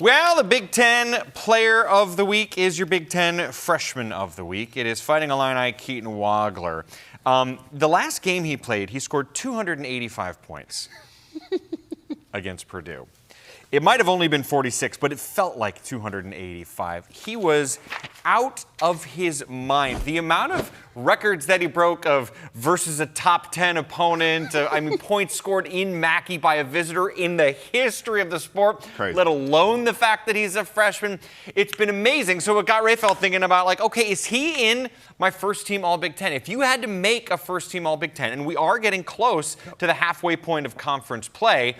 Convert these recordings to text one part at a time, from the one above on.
Well, the Big Ten Player of the Week is your Big Ten Freshman of the Week. It is Fighting Illini Keaton Waggler. The last game he played, he scored 285 points against Purdue. It might have only been 46, but it felt like 285. He was out of his mind. The amount of records that he broke of versus a top 10 opponent, points scored in Mackey by a visitor in the history of the sport, Crazy. Let alone the fact that he's a freshman. It's been amazing. So it got Rapheal thinking about, like, okay, is he in my first team All-Big Ten? If you had to make a first team All-Big Ten, and we are getting close to the halfway point of conference play,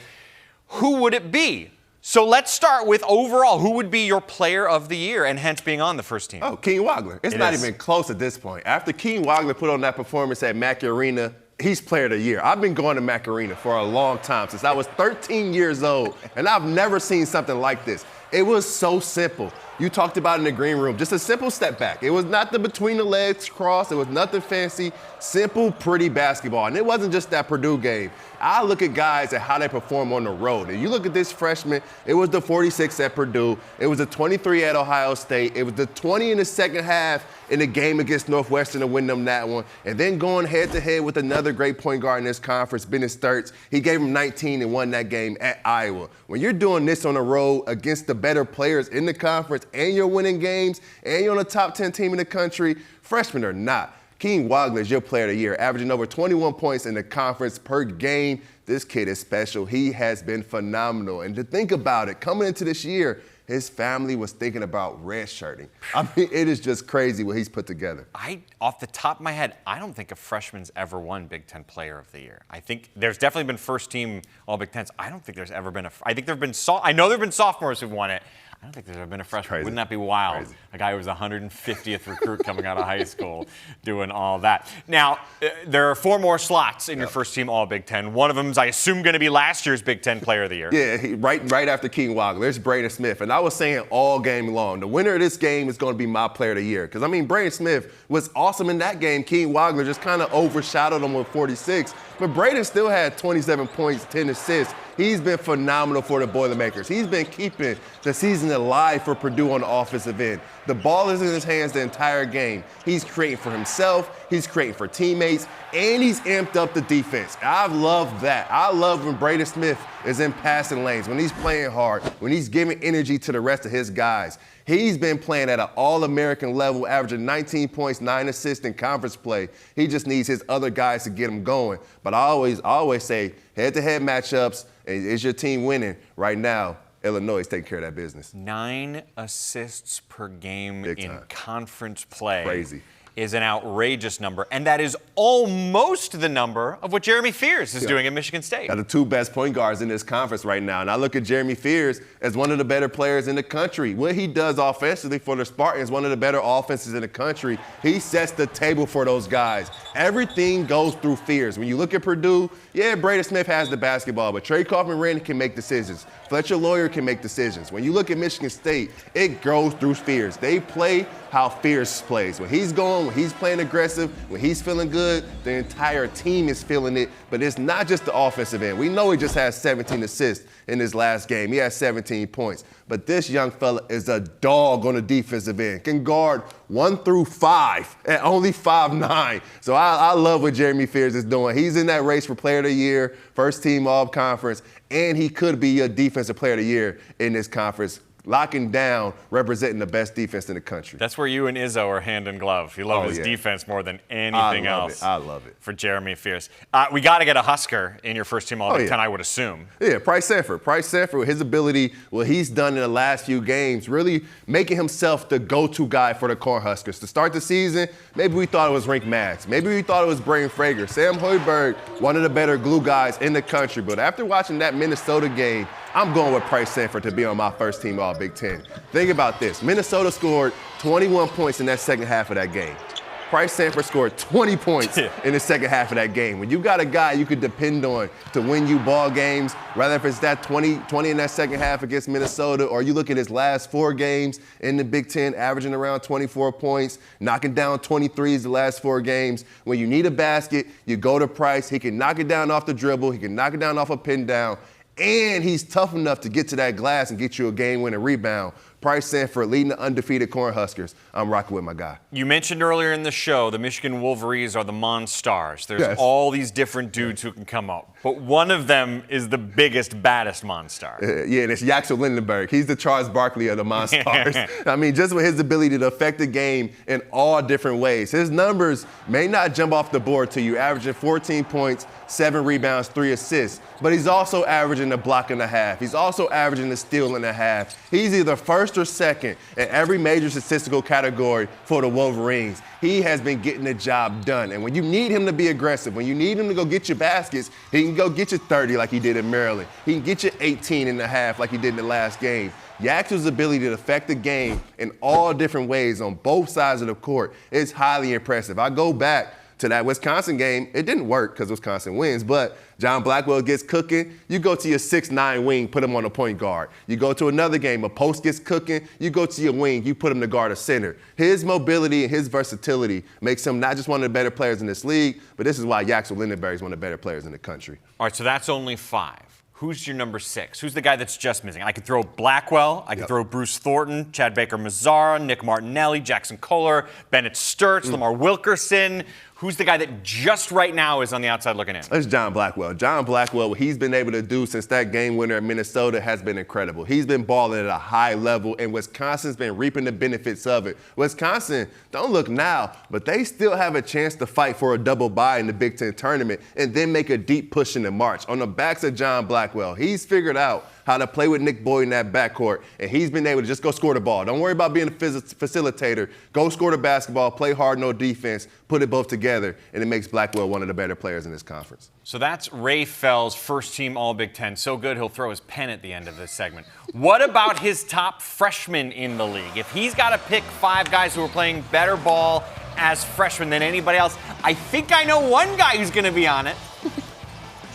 who would it be? So let's start with overall, who would be your player of the year and hence being on the first team? Oh, Keaton Waggler. It's not even close at this point. After Keaton Waggler put on that performance at Mackey Arena, he's player of the year. I've been going to Mackey Arena for a long time, since I was 13 years old, and I've never seen something like this. It was so simple. You talked about it in the green room, just a simple step back. It was not the between the legs cross. It was nothing fancy, simple, pretty basketball. And it wasn't just that Purdue game. I look at guys and how they perform on the road. And you look at this freshman, it was the 46 at Purdue. It was the 23 at Ohio State. It was the 20 in the second half in the game against Northwestern to win them that one. And then going head-to-head with another great point guard in this conference, Bennett Sturts. He gave him 19 and won that game at Iowa. When you're doing this on the road against the better players in the conference and you're winning games and you're on the top 10 team in the country, freshmen or not, Keaton Waggler is your player of the year, averaging over 21 points in the conference per game. This kid is special. He has been phenomenal. And to think about it, coming into this year, his family was thinking about redshirting. It is just crazy what he's put together. Off the top of my head, I don't think a freshman's ever won Big Ten Player of the Year. I think there's definitely been first team All Big Tens. I don't think there's ever been I think there have been I know there have been sophomores who've won it. I don't think there's ever been a freshman. Wouldn't that be wild? Crazy. A guy who was the 150th recruit coming out of high school doing all that. Now, there are 4 more slots in your first team All Big Ten. One of them is, I assume, going to be last year's Big Ten Player of the Year. Yeah, right after Keaton Waggler, there's Braden Smith. And I was saying all game long, the winner of this game is going to be my player of the year. Because, Braden Smith was awesome in that game. Keaton Waggler just kind of overshadowed him with 46. But Braden still had 27 points, 10 assists. He's been phenomenal for the Boilermakers. He's been keeping the season alive for Purdue on the offensive end. The ball is in his hands the entire game. He's creating for himself, he's creating for teammates, and he's amped up the defense. I love that. I love when Braden Smith is in passing lanes, when he's playing hard, when he's giving energy to the rest of his guys. He's been playing at an All-American level, averaging 19 points, 9 assists in conference play. He just needs his other guys to get him going. But I always say, head-to-head matchups, is your team winning? Right now, Illinois is taking care of that business. 9 assists per game in conference play. Crazy. Is an outrageous number, and that is almost the number of what Jeremy Fears is doing at Michigan State. Got the 2 best point guards in this conference right now, and I look at Jeremy Fears as one of the better players in the country. What he does offensively for the Spartans, one of the better offenses in the country, he sets the table for those guys. Everything goes through Fears. When you look at Purdue, yeah, Braden Smith has the basketball, but Trey Kaufman-Rennie can make decisions. Fletcher Lawyer can make decisions. When you look at Michigan State, it goes through Fears. They play how Fears plays. When he's going, when he's playing aggressive, when he's feeling good, the entire team is feeling it. But it's not just the offensive end. We know he just has 17 assists in his last game. He has 17 points. But this young fella is a dog on the defensive end. Can guard 1 through 5 at only 5'9". So I love what Jeremy Fears is doing. He's in that race for Player of the Year, first team All-Conference, and he could be a Defensive Player of the Year in this conference, locking down, representing the best defense in the country. That's where you and Izzo are hand in glove. You love his defense more than anything else. I love it. For Jeremy Fears. We got to get a Husker in your first team All-Big Ten, I would assume. Yeah, Price Sanford. Price Sanford, with his ability, what he's done in the last few games, really making himself the go-to guy for the Cornhuskers. To start the season, maybe we thought it was Rink Maggs. Maybe we thought it was Braden Frager. Sam Hoiberg, one of the better glue guys in the country. But after watching that Minnesota game, I'm going with Price Sanford to be on my first team All-Big Ten. Think about this. Minnesota scored 21 points in that second half of that game. Price Sanford scored 20 points in the second half of that game. When you got a guy you could depend on to win you ball games, rather if it's that 20 in that second half against Minnesota, or you look at his last 4 games in the Big Ten, averaging around 24 points, knocking down 23s the last 4 games. When you need a basket, you go to Price. He can knock it down off the dribble. He can knock it down off a pin down. and he's tough enough to get to that glass and get you a game-winning rebound. Price Sanford leading the undefeated Cornhuskers. I'm rocking with my guy. You mentioned earlier in the show the Michigan Wolverines are the Monstars. There's all these different dudes who can come up, but one of them is the biggest, baddest Monstar. Yeah, and it's Yaxel Lindenberg. He's the Charles Barkley of the Monstars. I mean, just with his ability to affect the game in all different ways. His numbers may not jump off the board to you, averaging 14 points, 7 rebounds, 3 assists, but he's also averaging a block and a half. He's also averaging a steal and a half. He's either first or second in every major statistical category for the Wolverines. He has been getting the job done. And when you need him to be aggressive, when you need him to go get your baskets, he can go get you 30 like he did in Maryland. He can get you 18 and a half like he did in the last game. Yaxel's ability to affect the game in all different ways on both sides of the court is highly impressive. I go back to that Wisconsin game. It didn't work because Wisconsin wins, but John Blackwell gets cooking. You go to your 6'9" wing, put him on a point guard. You go to another game, a post gets cooking. You go to your wing, you put him to guard a center. His mobility and his versatility makes him not just one of the better players in this league, but this is why Yaxel Lindenberg is one of the better players in the country. All right, so that's only 5. Who's your number 6? Who's the guy that's just missing? I could throw Blackwell. I could throw Bruce Thornton, Chad Baker-Mazara, Nick Martinelli, Jackson Kohler, Bennett Sturts, Lamar Wilkerson. Who's the guy that just right now is on the outside looking in? It's John Blackwell. John Blackwell, what he's been able to do since that game winner at Minnesota has been incredible. He's been balling at a high level, and Wisconsin's been reaping the benefits of it. Wisconsin, don't look now, but they still have a chance to fight for a double bye in the Big Ten tournament and then make a deep push in the March. On the backs of John Blackwell, he's figured out how to play with Nick Boyd in that backcourt, and he's been able to just go score the ball. Don't worry about being a facilitator. Go score the basketball, play hard, no defense, put it both together, and it makes Blackwell one of the better players in this conference. So that's Rapheal's first-team All-Big Ten. So good he'll throw his pen at the end of this segment. What about his top freshmen in the league? If he's got to pick 5 guys who are playing better ball as freshmen than anybody else, I think I know one guy who's going to be on it.